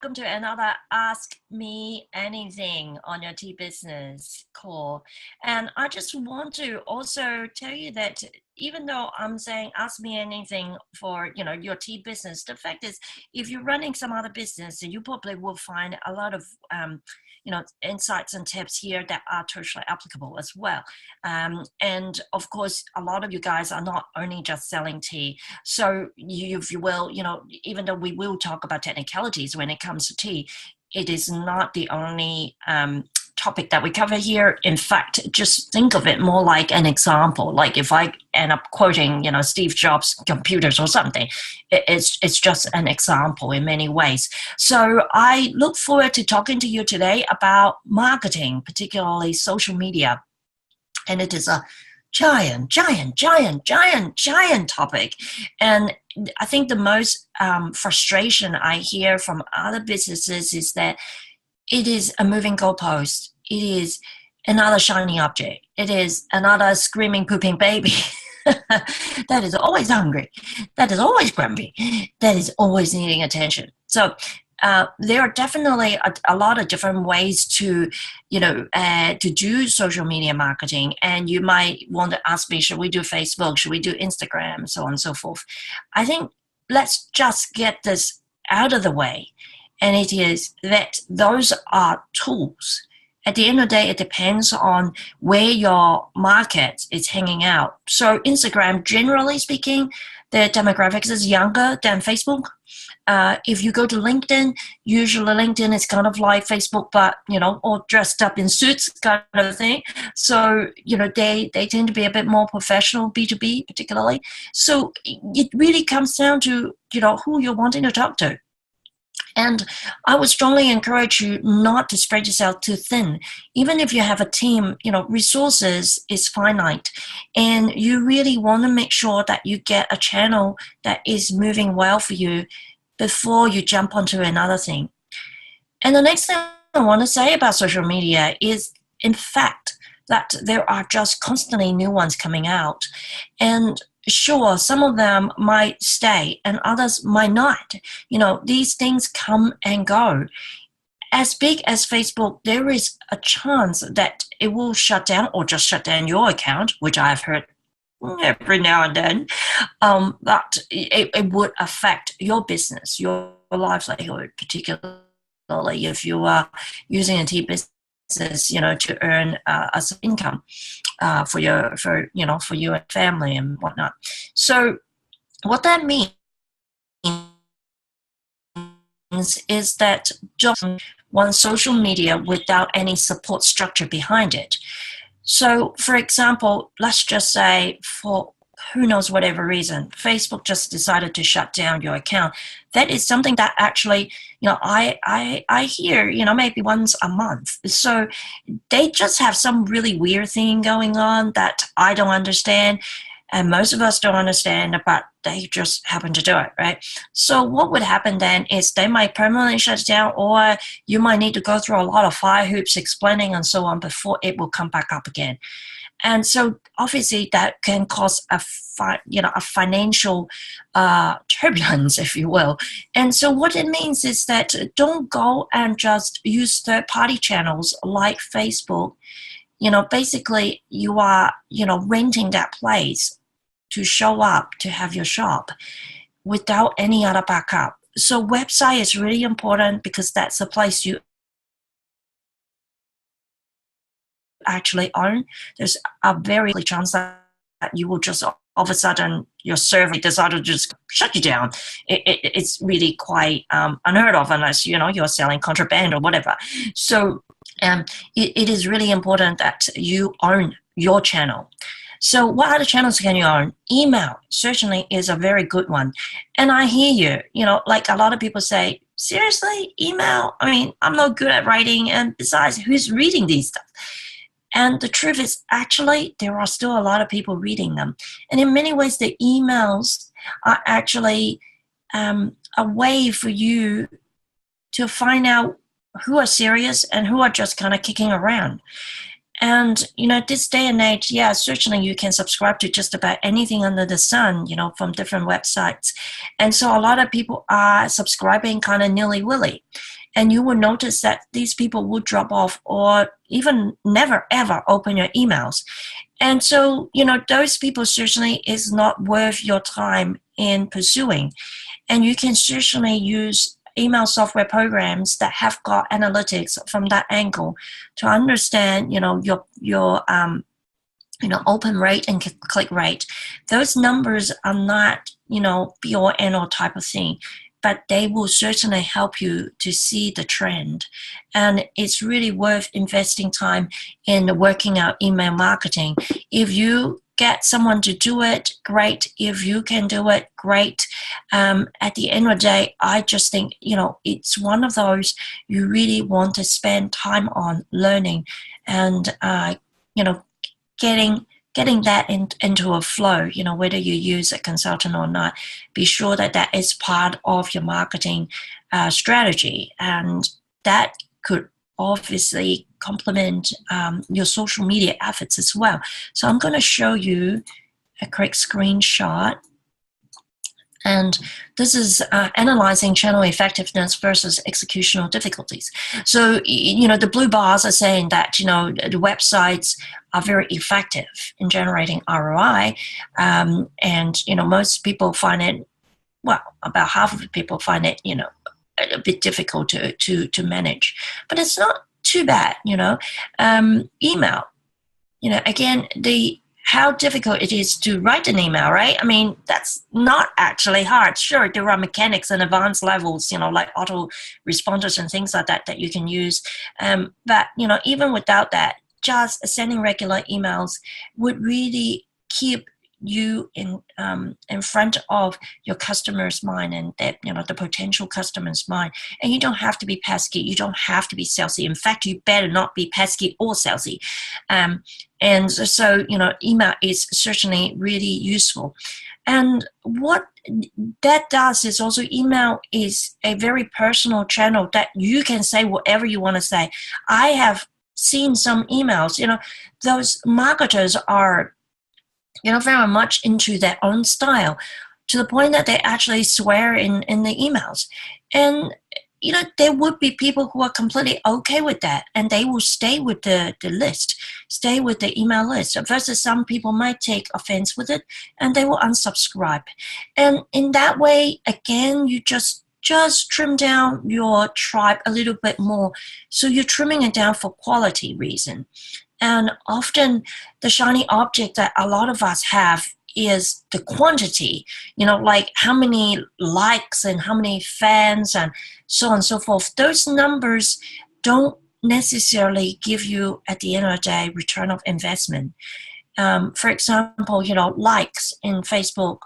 welcome to another Ask Me Anything on your tea business call. And I just want to also tell you that even though I'm saying ask me anything for your tea business, the fact is if you're running some other business, you probably will find a lot of insights and tips here that are totally applicable as well. And of course, a lot of you guys are not only just selling tea. So if you will, even though we will talk about technicalities when it comes to tea, it is not the only topic that we cover here. In fact, just think of it more like an example. Like if I end up quoting, Steve Jobs' computers or something, it's just an example in many ways. So I look forward to talking to you today about marketing, particularly social media. And it is a giant topic. And I think the most frustration I hear from other businesses is that it is a moving goalpost. It is another shiny object. It is another screaming, pooping baby that is always hungry, that is always grumpy, that is always needing attention. So there are definitely a lot of different ways to do social media marketing. And you might want to ask me, should we do Facebook? Should we do Instagram? So on and so forth. I think let's just get this out of the way. And it is that those are tools. At the end of the day, it depends on where your market is hanging out. So Instagram, generally speaking, the demographics is younger than Facebook. If you go to LinkedIn, usually LinkedIn is kind of like Facebook, but, all dressed up in suits kind of thing. So, they tend to be a bit more professional, B2B particularly. So it really comes down to, who you're wanting to talk to. And I would strongly encourage you not to spread yourself too thin. Even if you have a team, resources is finite. And you really want to make sure that you get a channel that is moving well for you before you jump onto another thing. And the next thing I want to say about social media is, in fact, that there are just constantly new ones coming out. And sure, some of them might stay and others might not. These things come and go. As big as Facebook, there is a chance that it will shut down or just shut down your account, which I've heard every now and then, that it would affect your business, your livelihood, particularly if you are using a tea business, to earn some income for you and family and whatnot. So what that means is that just one social media without any support structure behind it. So, for example, let's just say for who knows whatever reason, Facebook just decided to shut down your account. That is something that actually, I hear, maybe once a month. So they just have some really weird thing going on that I don't understand. And most of us don't understand, but they just happen to do it, right? So what would happen then is they might permanently shut it down, or you might need to go through a lot of fire hoops explaining and so on before it will come back up again. And so obviously that can cause a financial turbulence, if you will. And so what it means is that don't go and just use third-party channels like Facebook. Basically you are, renting that place to show up, to have your shop without any other backup. So website is really important because that's the place you actually own. There's a very good chance that you will just all of a sudden your server decided to just shut you down. It's really quite unheard of unless you're selling contraband or whatever. So it is really important that you own your channel. So what other channels can you own? Email certainly is a very good one. And I hear you, like a lot of people say, seriously, email? I mean, I'm not good at writing, and besides, who's reading these stuff? And the truth is, actually, there are still a lot of people reading them. And in many ways, the emails are actually a way for you to find out who are serious and who are just kind of kicking around. And, this day and age, yeah, certainly you can subscribe to just about anything under the sun, from different websites. And so a lot of people are subscribing kind of nilly-willy. And you will notice that these people will drop off or even never, ever open your emails. And so, those people certainly is not worth your time in pursuing. And you can certainly use email software programs that have got analytics from that angle to understand, your open rate and click rate. Those numbers are not, be all end all type of thing, but they will certainly help you to see the trend. And it's really worth investing time in working out email marketing. If you get someone to do it, great. If you can do it, great. At the end of the day, I just think, it's one of those you really want to spend time on learning and, getting that into a flow, whether you use a consultant or not. Be sure that is part of your marketing strategy. And that could obviously complement your social media efforts as well. So I'm going to show you a quick screenshot. And this is analyzing channel effectiveness versus executional difficulties. So, the blue bars are saying that, the websites are very effective in generating ROI. And, most people find it, well, about half of the people find it, a bit difficult to manage. But it's not too bad, email. Again, how difficult it is to write an email, right? I mean, that's not actually hard. Sure, there are mechanics and advanced levels, like auto responders and things like that you can use. But, even without that, just sending regular emails would really keep you in front of your customer's mind and the potential customer's mind. And you don't have to be pesky. You don't have to be salesy. In fact, you better not be pesky or salesy. And so, email is certainly really useful. And what that does is also email is a very personal channel that you can say whatever you want to say. I have seen some emails, those marketers are very much into their own style to the point that they actually swear in the emails. And, there would be people who are completely okay with that and they will stay with the list, stay with the email list, versus some people might take offense with it and they will unsubscribe. And in that way, again, you just trim down your tribe a little bit more. So you're trimming it down for quality reason. And often the shiny object that a lot of us have is the quantity, like how many likes and how many fans and so on and so forth. Those numbers don't necessarily give you, at the end of the day, return of investment. For example, likes in Facebook,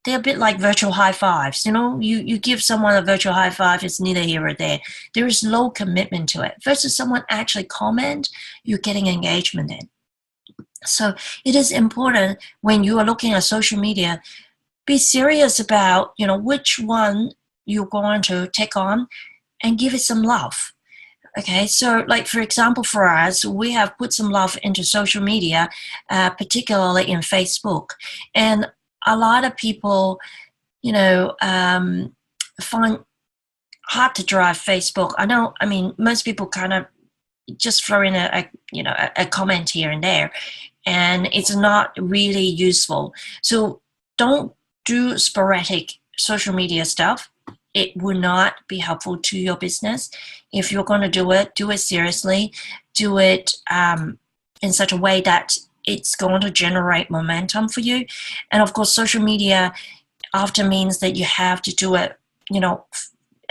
they're a bit like virtual high fives. You give someone a virtual high five, it's neither here or there. There is low commitment to it. Versus someone actually comment, you're getting engagement in. So it is important when you are looking at social media, be serious about, which one you're going to take on and give it some love. Okay, so like for example, for us, we have put some love into social media, particularly in Facebook. And a lot of people, find hard to drive Facebook. I mean, most people kind of just throw in a comment here and there, and it's not really useful. So don't do sporadic social media stuff. It will not be helpful to your business. If you're going to do it seriously. Do it in such a way that it's going to generate momentum for you. And of course, social media often means that you have to do it,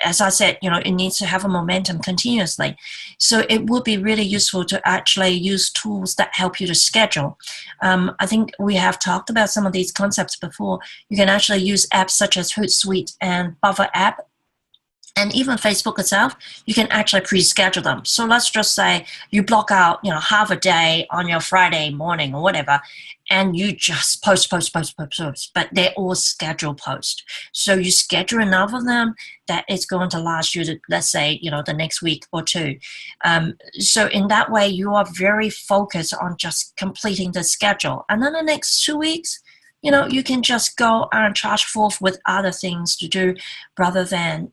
as I said, it needs to have a momentum continuously. So it would be really useful to actually use tools that help you to schedule. I think we have talked about some of these concepts before. You can actually use apps such as Hootsuite and Buffer app. And even Facebook itself, you can actually pre-schedule them. So let's just say you block out, half a day on your Friday morning or whatever, and you just post, but they're all scheduled posts. So you schedule enough of them that it's going to last you, let's say, the next week or two. So in that way, you are very focused on just completing the schedule. And then the next 2 weeks, you can just go and charge forth with other things to do rather than,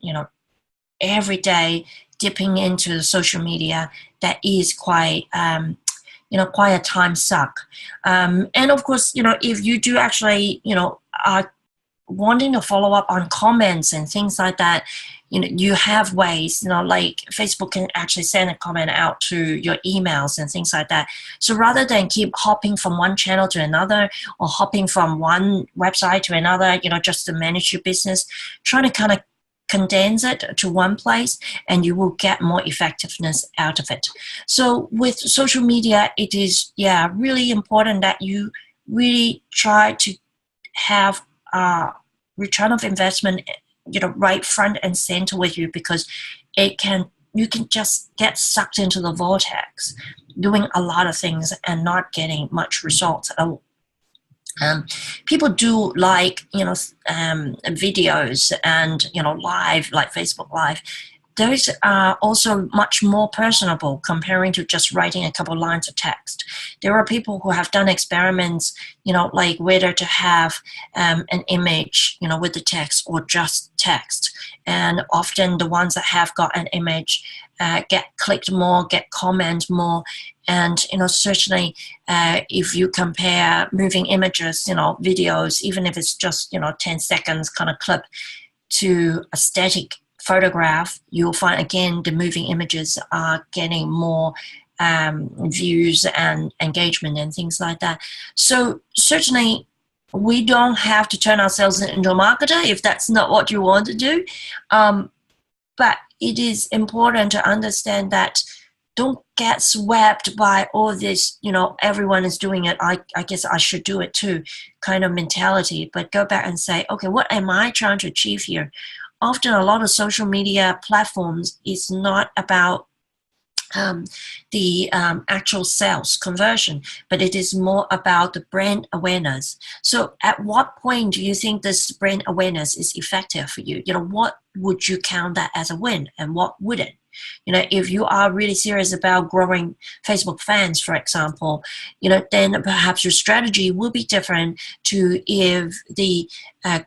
every day dipping into the social media. That is quite quite a time suck. And of course, if you do actually, are wanting to follow up on comments and things like that, you have ways, like Facebook can actually send a comment out to your emails and things like that. So rather than keep hopping from one channel to another or hopping from one website to another, just to manage your business, trying to kind of condense it to one place, and you will get more effectiveness out of it. So with social media, it is really important that you really try to have return of investment, right front and center with you, because you can just get sucked into the vortex, doing a lot of things and not getting much results at all. People do like, videos and, live, like Facebook Live. Those are also much more personable comparing to just writing a couple lines of text. There are people who have done experiments, like whether to have an image, with the text or just text. And often the ones that have got an image get clicked more, get comments more. And, certainly if you compare moving images, videos, even if it's just, 10 seconds kind of clip, to a static photograph, you'll find again the moving images are getting more views and engagement and things like that. So certainly we don't have to turn ourselves into a marketer if that's not what you want to do. But it is important to understand that don't get swept by all this, everyone is doing it, I guess I should do it too kind of mentality, but go back and say, okay, what am I trying to achieve here? Often a lot of social media platforms is not about the actual sales conversion, but it is more about the brand awareness. So at what point do you think this brand awareness is effective for you? What would you count that as a win and what wouldn't? If you are really serious about growing Facebook fans, for example, then perhaps your strategy will be different to if the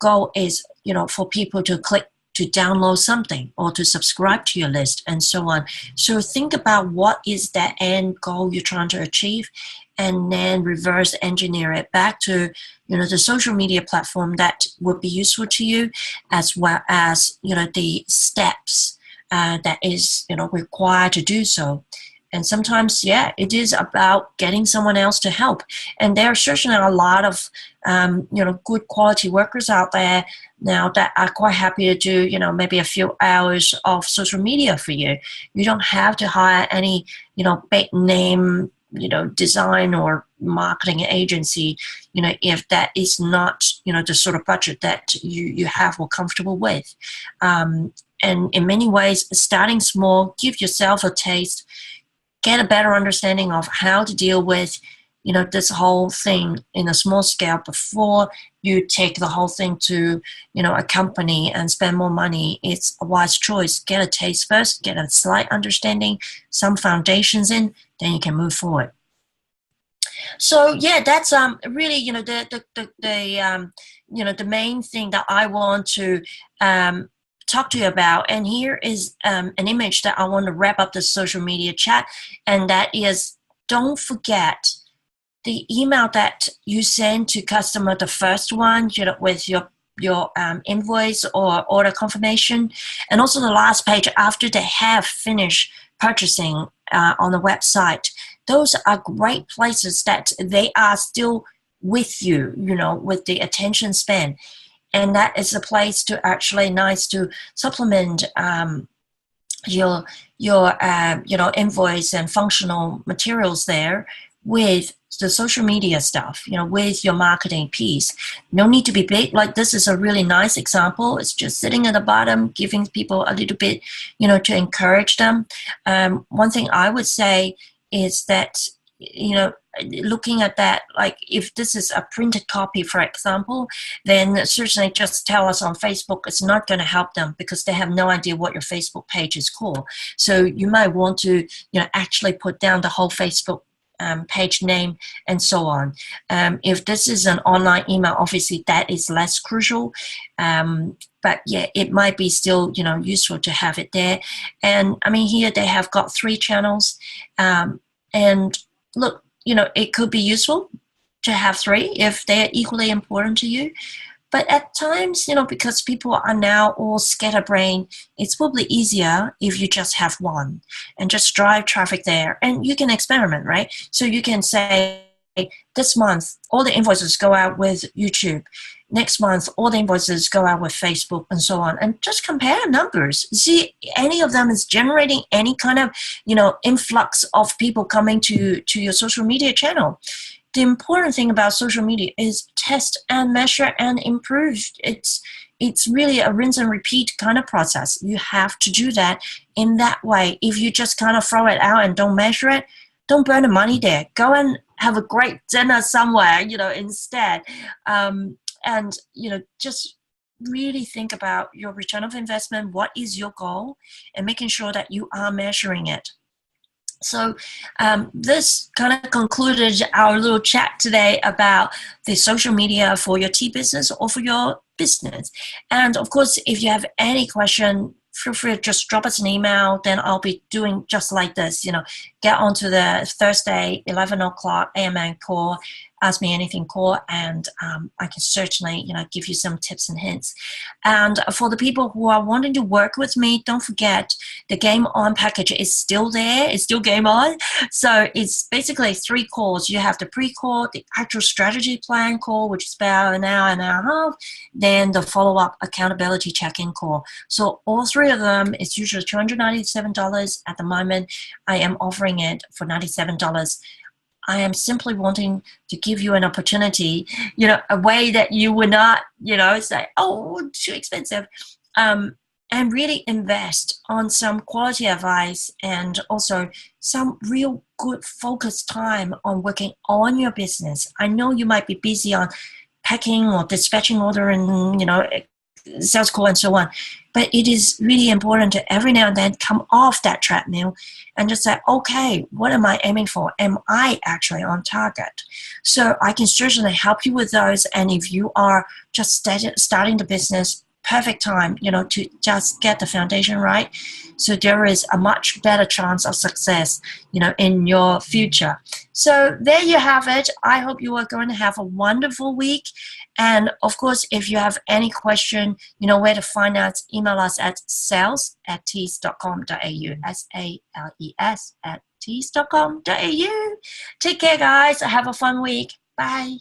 goal is, for people to click to download something or to subscribe to your list and so on. So think about what is that end goal you're trying to achieve, and then reverse engineer it back to, the social media platform that would be useful to you, as well as, the steps that is, required to do so. And sometimes, it is about getting someone else to help. And there are certainly a lot of, good quality workers out there now that are quite happy to do, maybe a few hours of social media for you. You don't have to hire any, big name, design or marketing agency, if that is not, the sort of budget that you have or comfortable with. And in many ways, starting small, give yourself a taste, get a better understanding of how to deal with, this whole thing in a small scale before you take the whole thing to, a company and spend more money. It's a wise choice. Get a taste first, get a slight understanding, some foundations in, then you can move forward. So that's really, the main thing that I want to talk to you about. And here is an image that I want to wrap up the social media chat, and that is, don't forget the email that you send to customer, the first one, with your invoice or order confirmation, and also the last page after they have finished purchasing on the website. Those are great places that they are still with you, with the attention span. And that is a place to actually nice to supplement your invoice and functional materials there with the social media stuff, with your marketing piece. No need to be big. Like this is a really nice example. It's just sitting at the bottom, giving people a little bit, to encourage them. One thing I would say is that, looking at that, like if this is a printed copy, for example, then certainly just tell us on Facebook. It's not going to help them because they have no idea what your Facebook page is called. So you might want to, actually put down the whole Facebook page name and so on. If this is an online email, obviously that is less crucial. But yeah, it might be still, useful to have it there. And I mean, here they have got 3 channels. And look, it could be useful to have 3 if they're equally important to you. But at times, because people are now all scatterbrained, it's probably easier if you just have 1 and just drive traffic there. And you can experiment, right? So you can say, this month, all the invoices go out with YouTube. Next month, all the invoices go out with Facebook and so on. And just compare numbers. See, any of them is generating any kind of, influx of people coming to your social media channel. The important thing about social media is test and measure and improve. It's really a rinse and repeat kind of process. You have to do that in that way. If you just kind of throw it out and don't measure it, don't burn the money there. Go and have a great dinner somewhere, instead. And, just really think about your return of investment. What is your goal? And making sure that you are measuring it. So this kind of concluded our little chat today about the social media for your tea business or for your business. And of course, if you have any question, feel free to just drop us an email. Then I'll be doing just like this, get onto the Thursday 11 o'clock AMN call, ask me anything call, and I can certainly, give you some tips and hints. And for the people who are wanting to work with me, don't forget the Game On package is still there. It's still Game On. So it's basically 3 calls. You have the pre-call, the actual strategy plan call, which is about an hour and a half, then the follow-up accountability check-in call. So all 3 of them is usually $297 at the moment. I am offering it for $97. I am simply wanting to give you an opportunity, a way that you would not, say, oh, too expensive, and really invest on some quality advice and also some real good focused time on working on your business. I know you might be busy on packing or dispatching order and, sales call and so on. But it is really important to every now and then come off that treadmill and just say, okay, what am I aiming for? Am I actually on target? So I can certainly help you with those. And if you are just starting the business, perfect time, to just get the foundation right. So there is a much better chance of success, in your future. So there you have it. I hope you are going to have a wonderful week. And of course, if you have any question, where to find us, email us at sales@tees.com.au, SALES @tees.com.au. Take care, guys. Have a fun week. Bye.